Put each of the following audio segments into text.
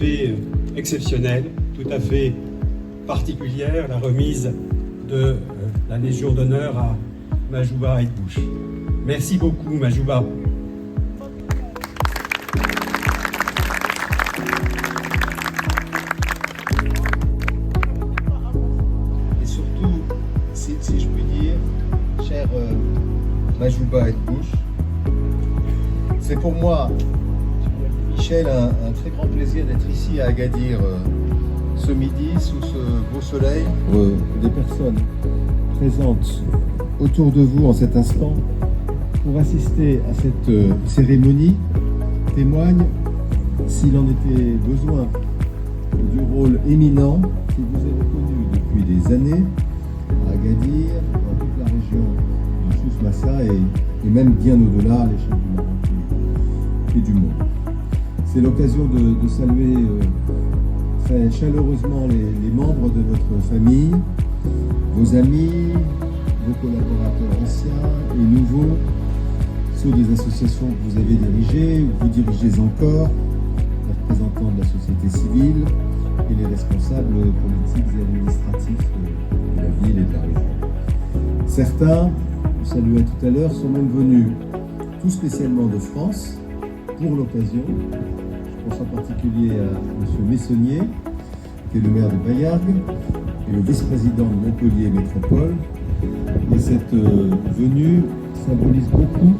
Fait exceptionnelle, tout à fait particulière, la remise de la Légion d'honneur à Majouba Aïdbouch. Merci beaucoup Majouba. Et surtout, si je puis dire, cher Majouba Aïdbouch, c'est pour moi, Michel, un très grand plaisir d'être ici à Agadir ce midi, sous ce beau soleil. Des personnes présentes autour de vous en cet instant pour assister à cette cérémonie témoigne, s'il en était besoin, du rôle éminent qui vous est reconnu depuis des années à Agadir, dans toute la région du Souss Massa et même bien au-delà à l'échelle du Maroc et du monde. C'est l'occasion de saluer très chaleureusement les membres de votre famille, vos amis, vos collaborateurs anciens et nouveaux, ceux des associations que vous avez dirigées ou que vous dirigez encore, les représentants de la société civile et les responsables politiques et administratifs de la ville et de la région. Certains, vous saluez tout à l'heure, sont même venus tout spécialement de France pour l'occasion. Je pense en particulier à M. Messonnier, qui est le maire de Bayargues et le vice-président de Montpellier Métropole. Et cette venue symbolise beaucoup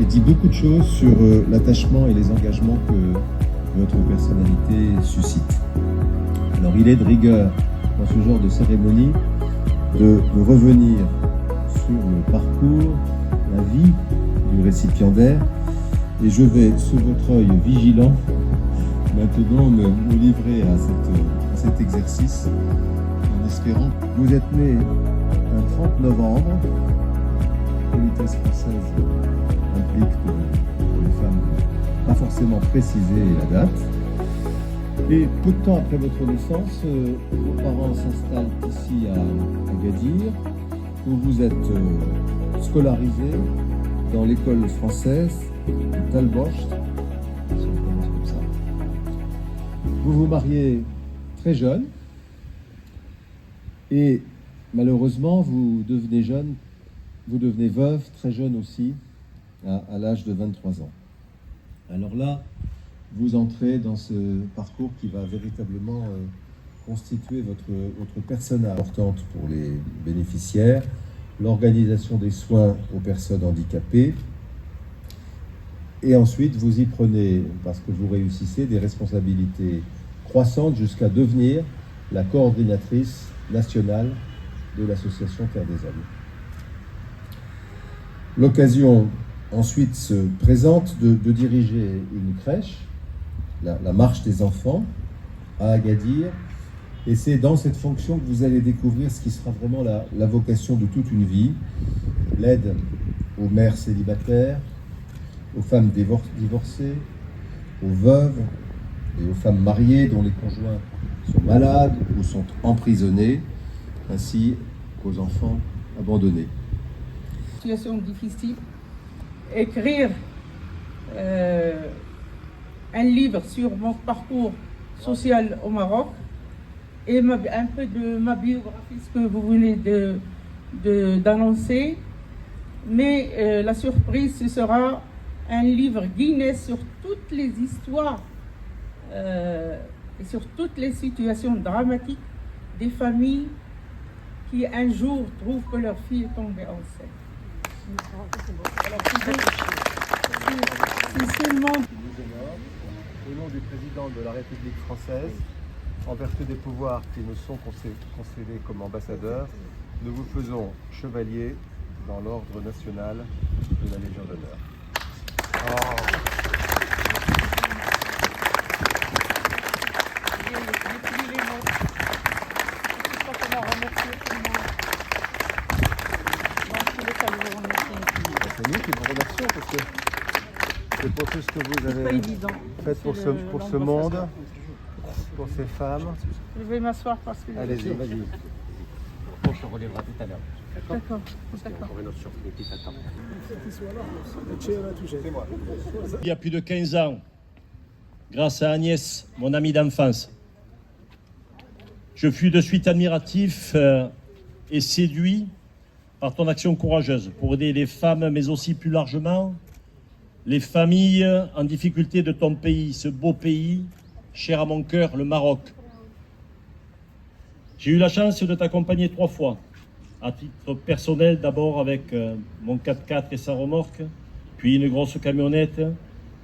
et dit beaucoup de choses sur l'attachement et les engagements que votre personnalité suscite. Alors il est de rigueur dans ce genre de cérémonie de revenir sur le parcours, la vie du récipiendaire. Et je vais, sous votre œil vigilant, maintenant me livrer à cet exercice en espérant. Vous êtes né un 30 novembre. La politesse française implique pour les femmes pas forcément préciser la date. Et peu de temps après votre naissance, vos parents s'installent ici à Agadir, où vous êtes scolarisé dans l'école française de Talbocht, si on prononce comme ça. Vous vous mariez très jeune et malheureusement vous devenez veuve très jeune aussi, à l'âge de 23 ans. Alors là, vous entrez dans ce parcours qui va véritablement constituer votre persona importante pour les bénéficiaires, l'organisation des soins aux personnes handicapées. Et ensuite, vous y prenez, parce que vous réussissez, des responsabilités croissantes jusqu'à devenir la coordinatrice nationale de l'association Terre des Hommes. L'occasion ensuite se présente de diriger une crèche, la Marche des enfants, à Agadir. Et c'est dans cette fonction que vous allez découvrir ce qui sera vraiment la vocation de toute une vie, l'aide aux mères célibataires, aux femmes divorcées, aux veuves et aux femmes mariées dont les conjoints sont malades ou sont emprisonnés, ainsi qu'aux enfants abandonnés. Situation difficile, écrire un livre sur mon parcours social au Maroc et un peu de ma biographie, ce que vous venez d'annoncer. Mais la surprise, ce sera un livre Guinness sur toutes les histoires et sur toutes les situations dramatiques des familles qui un jour trouvent que leur fille est tombée enceinte. Alors, c'est seulement Au nom du président de la République française, en vertu des pouvoirs qui nous sont concédés comme ambassadeurs, nous vous faisons chevalier dans l'ordre national de la Légion d'honneur. C'est nous qui vous remercions parce que c'est pour tout ce que vous avez fait pour ce monde, pour ces femmes. Je vais m'asseoir parce que... Allez-y, vas-y. On se relèvera tout à l'heure. D'accord. Encore une autre surprise qui t'attend. Il y a plus de 15 ans, grâce à Agnès, mon amie d'enfance. Je fus de suite admiratif et séduit par ton action courageuse pour aider les femmes, mais aussi plus largement les familles en difficulté de ton pays, ce beau pays, cher à mon cœur, le Maroc. J'ai eu la chance de t'accompagner 3 fois, à titre personnel d'abord avec mon 4x4 et sa remorque, puis une grosse camionnette,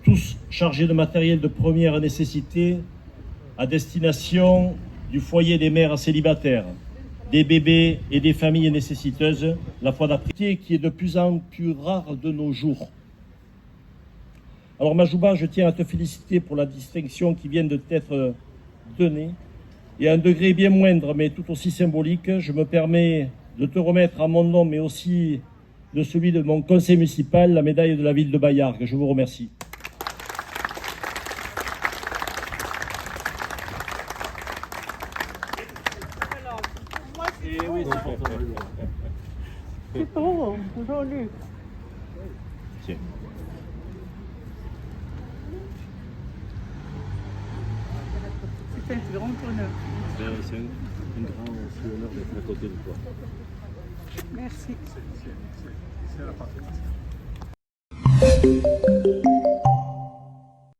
tous chargés de matériel de première nécessité à destination du foyer des mères célibataires, des bébés et des familles nécessiteuses, la foi d'après, qui est de plus en plus rare de nos jours. Alors Majouba, je tiens à te féliciter pour la distinction qui vient de t'être donnée. Et à un degré bien moindre, mais tout aussi symbolique, je me permets de te remettre à mon nom, mais aussi de celui de mon conseil municipal, la médaille de la ville de Bayargues. Je vous remercie. C'est trop joli. Tiens. C'est un grand honneur. C'est un grand honneur d'être à côté de toi. Merci. C'est la partie.